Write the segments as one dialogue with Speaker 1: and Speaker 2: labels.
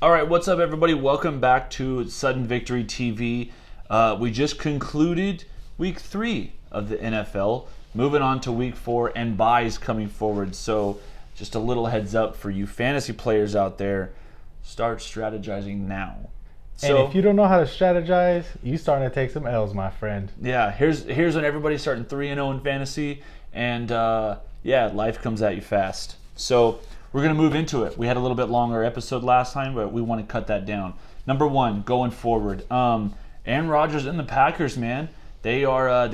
Speaker 1: All right, what's up, everybody? Welcome back to Sudden Victory TV. We just concluded Week 3 of the NFL. Moving on to Week 4 and buys coming forward. So just a little heads up for you fantasy players out there. Start strategizing now.
Speaker 2: And if you don't know how to strategize, you starting to take some L's, my friend.
Speaker 1: Yeah, here's when everybody's starting 3-0 in fantasy. And life comes at you fast. So we're going to move into it. We had a little bit longer episode last time, but we want to cut that down. Number one, going forward. Aaron Rodgers and the Packers, man. They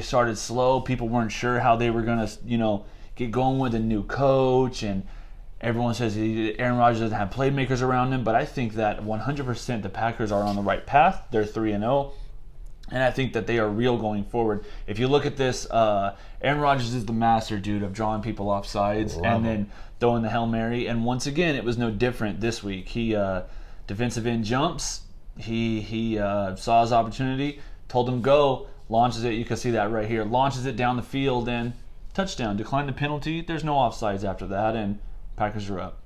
Speaker 1: started slow. People weren't sure how they were going to, get going with a new coach. And everyone says Aaron Rodgers doesn't have playmakers around him. But I think that 100% the Packers are on the right path. They're 3-0. And I think that they are real going forward. If you look at this, Aaron Rodgers is the master, dude, of drawing people off sides and then throwing the Hail Mary. And once again, it was no different this week. He defensive end jumps. He saw his opportunity, told him go, launches it. You can see that right here. Launches it down the field and touchdown. Declined the penalty. There's no offsides after that, and Packers are up.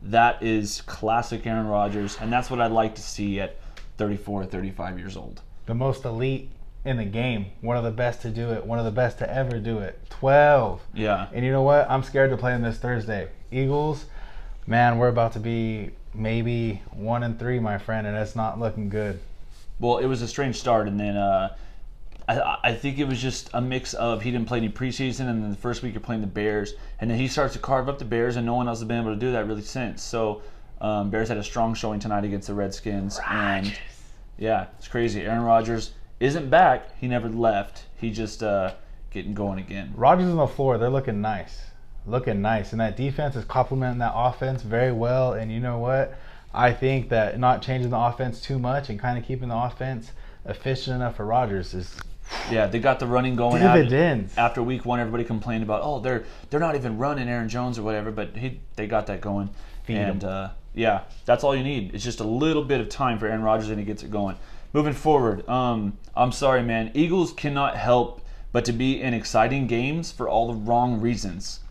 Speaker 1: That is classic Aaron Rodgers, and that's what I'd like to see at 34, 35 years old.
Speaker 2: The most elite in the game. One of the best to do it. One of the best to ever do it. 12.
Speaker 1: Yeah.
Speaker 2: And you know what? I'm scared to play them this Thursday. Eagles, man, we're about to be maybe 1-3, my friend, and it's not looking good.
Speaker 1: Well, it was a strange start, and then I think it was just a mix of he didn't play any preseason, and then the first week you're playing the Bears, and then he starts to carve up the Bears, and no one else has been able to do that really since. So Bears had a strong showing tonight against the Redskins.
Speaker 2: Rodgers.
Speaker 1: And yeah, it's crazy. Aaron Rodgers isn't back. He never left. He just getting going again.
Speaker 2: Rodgers on the floor, they're looking nice. And that defense is complementing that offense very well. And you know what? I think that not changing the offense too much and kind of keeping the offense efficient enough for Rodgers is...
Speaker 1: Yeah, they got the running going.
Speaker 2: Dividends.
Speaker 1: After week 1, everybody complained about, they're not even running Aaron Jones or whatever, but they got that going. Yeah, that's all you need. It's just a little bit of time for Aaron Rodgers and he gets it going. Moving forward, I'm sorry, man. Eagles cannot help but to be in exciting games for all the wrong reasons.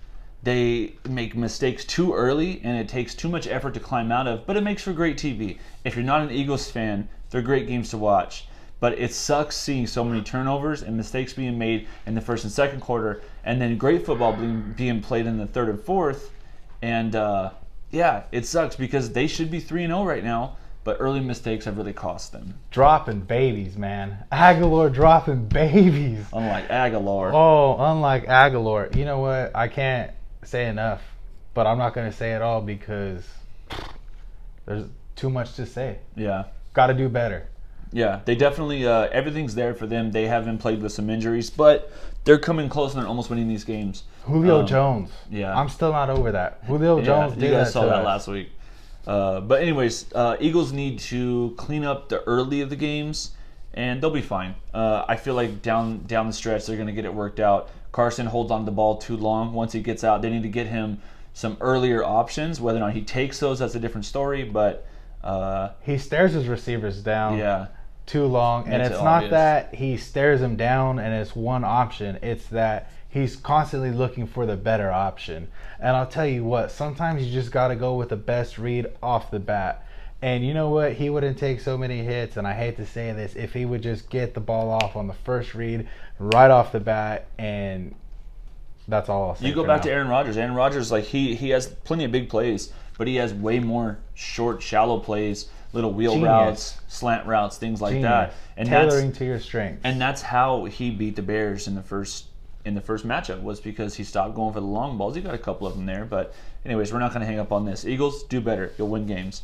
Speaker 1: They make mistakes too early, and it takes too much effort to climb out of, but it makes for great TV. If you're not an Eagles fan, they're great games to watch. But it sucks seeing so many turnovers and mistakes being made in the first and second quarter, and then great football being played in the third and fourth. And it sucks because they should be 3-0 right now, but early mistakes have really cost them.
Speaker 2: Dropping babies, man. Aguilar dropping babies.
Speaker 1: Unlike Aguilar.
Speaker 2: Oh, unlike Aguilar. You know what? I can't say enough, but I'm not going to say it all because there's too much to say.
Speaker 1: Yeah.
Speaker 2: Got to do better.
Speaker 1: Yeah, they definitely, everything's there for them. They have been plagued with some injuries, but they're coming close and they're almost winning these games.
Speaker 2: Julio Jones.
Speaker 1: Yeah.
Speaker 2: I'm still not over that. Julio Jones did that.
Speaker 1: You guys saw that last week. But anyways, Eagles need to clean up the early of the games, and they'll be fine. I feel like down the stretch, they're going to get it worked out. Carson holds on to the ball too long. Once he gets out, they need to get him some earlier options. Whether or not he takes those, that's a different story, but...
Speaker 2: he stares his receivers down.
Speaker 1: Yeah.
Speaker 2: Too long, and it's not that he stares them down and it's one option. It's that he's constantly looking for the better option. And I'll tell you what, sometimes you just got to go with the best read off the bat. And you know what? He wouldn't take so many hits, and I hate to say this, if he would just get the ball off on the first read right off the bat, and that's all I'll say.
Speaker 1: You go back to Aaron Rodgers. Aaron Rodgers, he has plenty of big plays, but he has way more short, shallow plays, little wheel routes, slant routes, things like that.
Speaker 2: And tailoring to your strengths.
Speaker 1: And that's how he beat the Bears in the first matchup, was because he stopped going for the long balls. He got a couple of them there, but anyways, we're not going to hang up on this. Eagles, do better. You'll win games.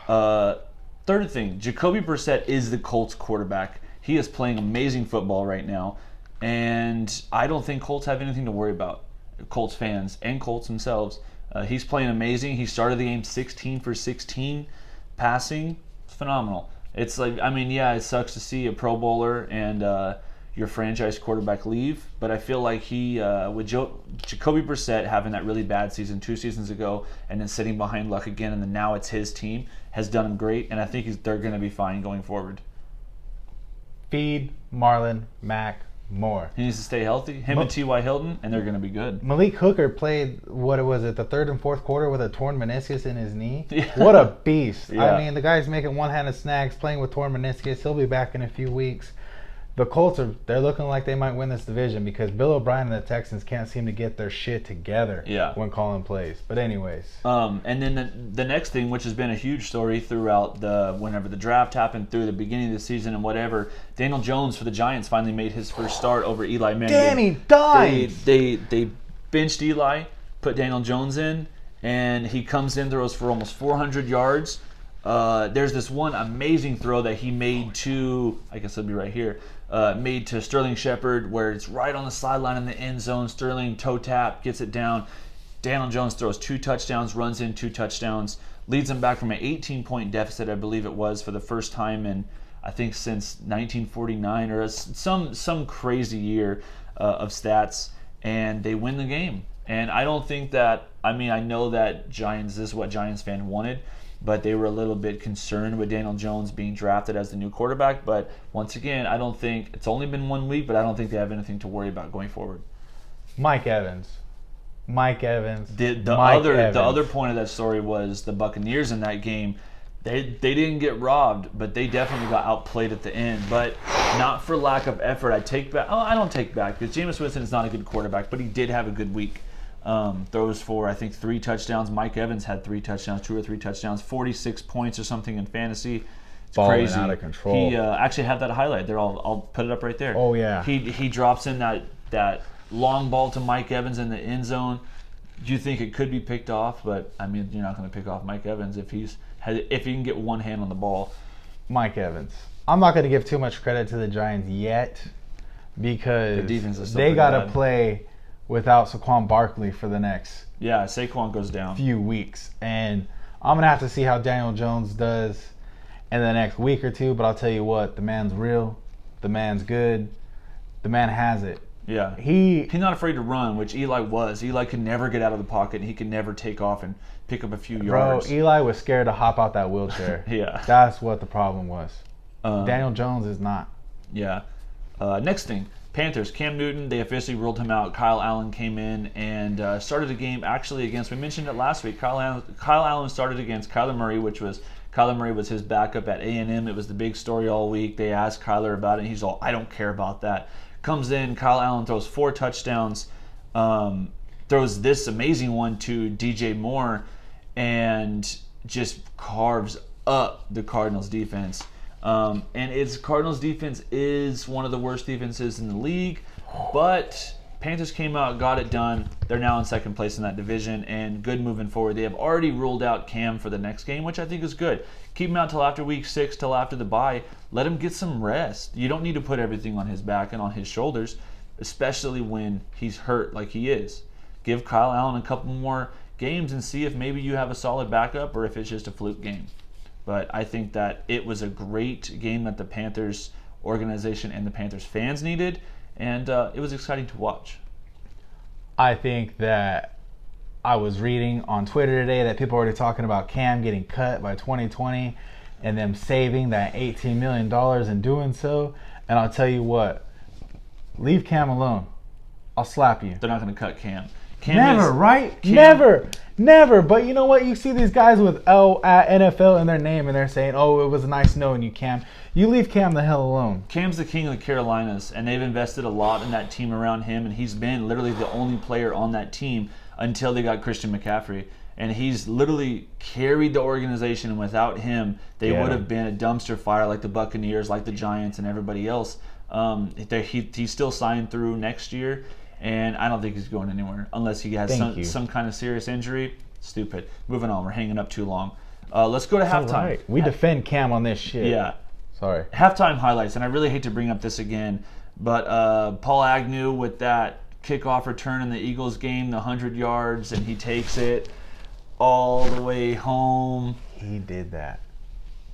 Speaker 1: Third thing, Jacoby Brissett is the Colts quarterback. He is playing amazing football right now, and I don't think Colts have anything to worry about. Colts fans and Colts themselves. He's playing amazing. He started the game 16 for 16. Passing, it's phenomenal. It's like, it sucks to see a Pro Bowler and your franchise quarterback leave, but I feel like he, with Jacoby Brissett having that really bad season 2 seasons ago and then sitting behind Luck again, and then now it's his team, has done him great, and I think they're going to be fine going forward.
Speaker 2: Feed Marlon Mack More.
Speaker 1: He needs to stay healthy. Him and T.Y. Hilton, and they're going to be good.
Speaker 2: Malik Hooker played, the third and fourth quarter with a torn meniscus in his knee?
Speaker 1: Yeah.
Speaker 2: What a beast.
Speaker 1: Yeah.
Speaker 2: I mean, the guy's making one-handed snags, playing with torn meniscus. He'll be back in a few weeks. The Colts, they're looking like they might win this division because Bill O'Brien and the Texans can't seem to get their shit together when calling plays. But anyways.
Speaker 1: And then the next thing, which has been a huge story throughout whenever the draft happened, through the beginning of the season and whatever, Daniel Jones for the Giants finally made his first start over Eli Manning.
Speaker 2: Damn, he died!
Speaker 1: They benched Eli, put Daniel Jones in, and he comes in, throws for almost 400 yards. There's this one amazing throw that he made to, I guess it'll be right here, made to Sterling Shepard, where it's right on the sideline in the end zone. Sterling toe tap, gets it down. Daniel Jones throws 2 touchdowns, runs in 2 touchdowns, leads them back from an 18-point deficit, I believe it was, for the first time in, I think, since 1949 or some crazy year of stats, and they win the game. And I don't think that, I know that this is what Giants fans wanted, but they were a little bit concerned with Daniel Jones being drafted as the new quarterback. But once again, I don't think, it's only been 1 week, but I don't think they have anything to worry about going forward.
Speaker 2: Mike Evans.
Speaker 1: The other point of that story was the Buccaneers in that game. They didn't get robbed, but they definitely got outplayed at the end. But not for lack of effort. I don't take back, because Jameis Winston is not a good quarterback, but he did have a good week. Throws for, I think, 3 touchdowns. Mike Evans had 3 touchdowns, 2 or 3 touchdowns, 46 points or something in fantasy. It's
Speaker 2: balling
Speaker 1: crazy.
Speaker 2: Out of control.
Speaker 1: He actually had that highlight there. I'll put it up right there.
Speaker 2: Oh yeah.
Speaker 1: He drops in that long ball to Mike Evans in the end zone. You think it could be picked off, but you're not going to pick off Mike Evans if he can get one hand on the ball.
Speaker 2: Mike Evans. I'm not going to give too much credit to the Giants yet, because
Speaker 1: the defense is
Speaker 2: they got to play without Saquon Barkley for the next
Speaker 1: Saquon goes down
Speaker 2: few weeks, and I'm going to have to see how Daniel Jones does in the next week or two. But I'll tell you what, the man's real, the man's good, the man has it.
Speaker 1: Yeah, he's not afraid to run, which Eli was. Eli could never get out of the pocket, and he could never take off and pick up a few yards.
Speaker 2: Bro, Eli was scared to hop out that wheelchair.
Speaker 1: Yeah,
Speaker 2: that's what the problem was. Daniel Jones is not.
Speaker 1: Yeah. Next thing, Panthers. Cam Newton, they officially ruled him out. Kyle Allen came in and started the game actually against, we mentioned it last week, Kyle Allen started against Kyler Murray, Kyler Murray was his backup at A&M. It was the big story all week. They asked Kyler about it, and he's all, I don't care about that. Comes in, Kyle Allen throws 4 touchdowns, throws this amazing one to DJ Moore, and just carves up the Cardinals defense. And Cardinals defense is one of the worst defenses in the league, but Panthers came out, got it done. They're now in second place in that division, and good moving forward. They have already ruled out Cam for the next game, which I think is good. Keep him out till after week 6, till after the bye. Let him get some rest. You don't need to put everything on his back and on his shoulders, especially when he's hurt like he is. Give Kyle Allen a couple more games and see if maybe you have a solid backup or if it's just a fluke game. But I think that it was a great game that the Panthers organization and the Panthers fans needed, and it was exciting to watch.
Speaker 2: I think that I was reading on Twitter today that people are already talking about Cam getting cut by 2020 and them saving that $18 million in doing so. And I'll tell you what, leave Cam alone. I'll slap you.
Speaker 1: They're not going to cut Cam.
Speaker 2: Never, right? Never. But you know what? You see these guys with NFL in their name, and they're saying, oh, it was nice knowing you, Cam. You leave Cam the hell alone.
Speaker 1: Cam's the king of the Carolinas, and they've invested a lot in that team around him, and he's been literally the only player on that team until they got Christian McCaffrey. And he's literally carried the organization, and without him, they would have been a dumpster fire like the Buccaneers, like the Giants, and everybody else. He's still signed through next year, and I don't think he's going anywhere unless he has some kind of serious injury. Stupid. Moving on. We're hanging up too long. Let's go to halftime.
Speaker 2: Right. We defend Cam on this shit.
Speaker 1: Yeah.
Speaker 2: Sorry.
Speaker 1: Halftime highlights, and I really hate to bring up this again, but Paul Agnew with that kickoff return in the Eagles game, the 100 yards, and he takes it all the way home.
Speaker 2: He did that.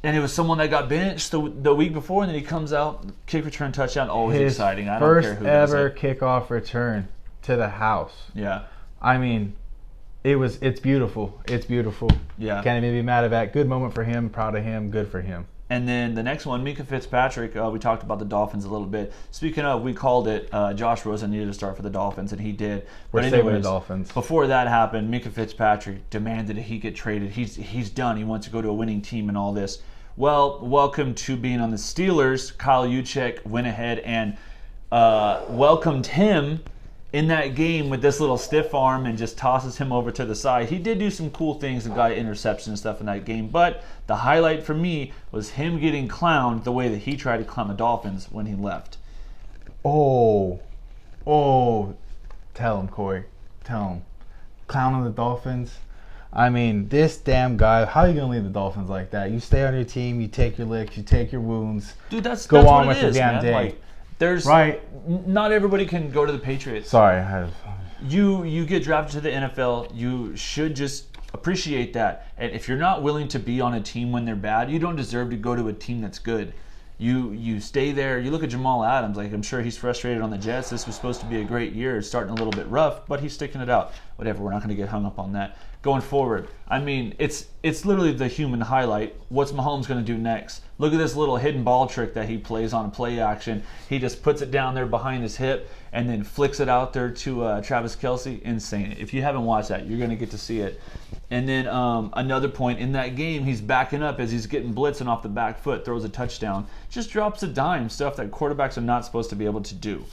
Speaker 1: And it was someone that got benched the week before, and then he comes out, kick return touchdown, always exciting. I don't care who does it.
Speaker 2: First ever kickoff return to the house.
Speaker 1: Yeah.
Speaker 2: I mean, it's beautiful. It's beautiful.
Speaker 1: Yeah.
Speaker 2: Can't even be mad at that. Good moment for him. Proud of him. Good for him.
Speaker 1: And then the next one, Minka Fitzpatrick, we talked about the Dolphins a little bit. Speaking of, we called it Josh Rosen needed to start for the Dolphins, and he did.
Speaker 2: We're saving the Dolphins.
Speaker 1: Before that happened, Minka Fitzpatrick demanded that he get traded. He's done. He wants to go to a winning team and all this. Well, welcome to being on the Steelers. Kyle Juszczyk went ahead and welcomed him in that game with this little stiff arm and just tosses him over to the side. He did do some cool things and got an interception and stuff in that game, but the highlight for me was him getting clowned the way that he tried to clown the Dolphins when he left.
Speaker 2: Oh, tell him, Corey. Tell him. Clowning the Dolphins. I mean, this damn guy, how are you going to leave the Dolphins like that? You stay on your team, you take your licks, you take your wounds.
Speaker 1: Dude, that's
Speaker 2: go on
Speaker 1: what
Speaker 2: with
Speaker 1: it is,
Speaker 2: your damn
Speaker 1: man.
Speaker 2: day.
Speaker 1: Like, there's not everybody can go to the Patriots.
Speaker 2: Sorry.
Speaker 1: You get drafted to the NFL, you should just appreciate that. And if you're not willing to be on a team when they're bad, you don't deserve to go to a team that's good. You stay there. You look at Jamal Adams, like I'm sure he's frustrated on the Jets. This was supposed to be a great year. It's starting a little bit rough, but he's sticking it out. Whatever, we're not going to get hung up on that. Going forward, I mean, it's literally the human highlight. What's Mahomes going to do next? Look at this little hidden ball trick that he plays on play action. He just puts it down there behind his hip and then flicks it out there to Travis Kelce. Insane. If you haven't watched that, you're going to get to see it. And then another point in that game, he's backing up as he's getting blitzing off the back foot, throws a touchdown, just drops a dime, stuff that quarterbacks are not supposed to be able to do.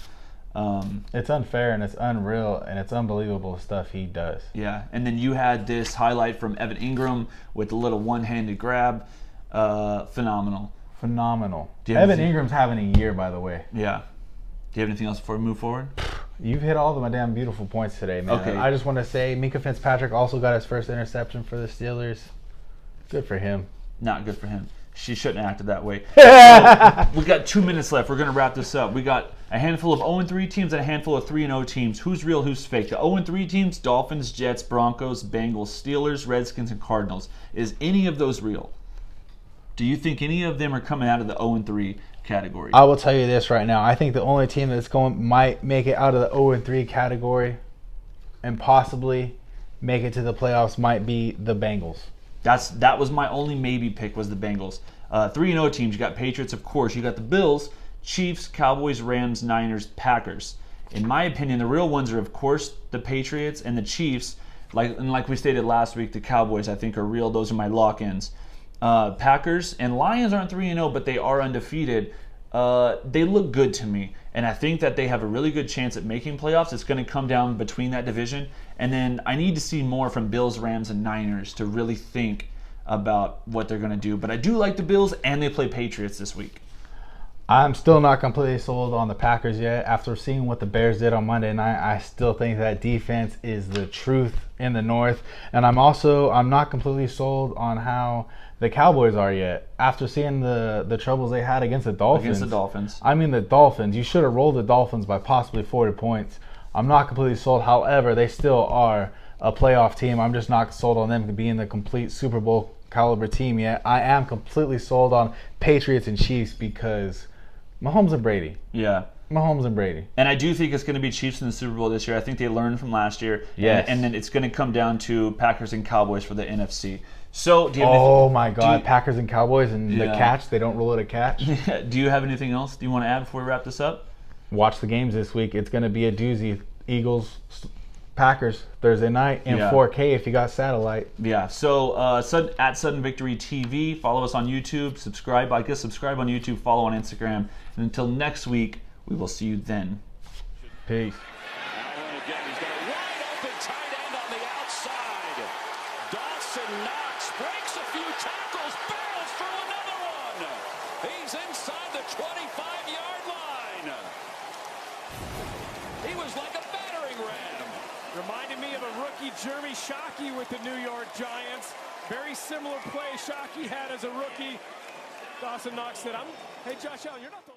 Speaker 2: It's unfair and it's unreal and it's unbelievable stuff he does.
Speaker 1: Yeah, and then you had this highlight from Evan Ingram with a little one-handed grab. Phenomenal.
Speaker 2: Evan Ingram's having a year, by the way.
Speaker 1: Yeah. Do you have anything else before we move forward?
Speaker 2: You've hit all of my damn beautiful points today, man.
Speaker 1: Okay.
Speaker 2: I just want to say Minka Fitzpatrick also got his first interception for the Steelers. Good for him.
Speaker 1: Not good for him. She shouldn't have acted that way. So, we got 2 minutes left. We're going to wrap this up. We got a handful of 0-3 teams and a handful of 3-0 teams. Who's real, who's fake? The 0-3 teams, Dolphins, Jets, Broncos, Bengals, Steelers, Redskins, and Cardinals. Is any of those real? Do you think any of them are coming out of the 0-3 category?
Speaker 2: I will tell you this right now. I think the only team that's might make it out of the 0-3 category and possibly make it to the playoffs might be the Bengals.
Speaker 1: That was my only maybe pick was the Bengals. 3-0 teams, you got Patriots, of course. You got the Bills, Chiefs, Cowboys, Rams, Niners, Packers. In my opinion, the real ones are, of course, the Patriots and the Chiefs. Like we stated last week, the Cowboys, I think, are real. Those are my lock-ins. Packers and Lions aren't 3-0, but they are undefeated. They look good to me, and I think that they have a really good chance at making playoffs. It's going to come down between that division, and then I need to see more from Bills, Rams, and Niners to really think about what they're going to do. But I do like the Bills, and they play Patriots this week.
Speaker 2: I'm still not completely sold on the Packers yet. After seeing what the Bears did on Monday night, I still think that defense is the truth in the North. And I'm not completely sold on how the Cowboys are yet. After seeing the troubles they had against the Dolphins. I mean, the Dolphins. You should have rolled the Dolphins by possibly 40 points. I'm not completely sold. However, they still are a playoff team. I'm just not sold on them being the complete Super Bowl caliber team yet. I am completely sold on Patriots and Chiefs because Mahomes and Brady.
Speaker 1: Yeah.
Speaker 2: Mahomes and Brady.
Speaker 1: And I do think it's going to be Chiefs in the Super Bowl this year. I think they learned from last year.
Speaker 2: Yes.
Speaker 1: And then it's going to come down to Packers and Cowboys for the NFC. So, do you have
Speaker 2: Packers and Cowboys and the catch. They don't rule it a catch.
Speaker 1: Do you have anything else do you want to add before we wrap this up?
Speaker 2: Watch the games this week. It's going to be a doozy. Eagles, Packers, Thursday night in 4K if you got satellite.
Speaker 1: Yeah, so at Sudden Victory TV, follow us on YouTube, subscribe on YouTube, follow on Instagram. And until next week, we will see you then.
Speaker 2: Peace.
Speaker 3: Allen again, he's got a wide open tight end on the outside. Dawson Knox breaks a few tackles, barrels through another one. He's inside the 25-yard line. He was like a battering ram.
Speaker 4: Reminded me of a rookie Jeremy Shockey with the New York Giants. Very similar play Shockey had as a rookie. Dawson Knox said, hey, Josh Allen, you're not the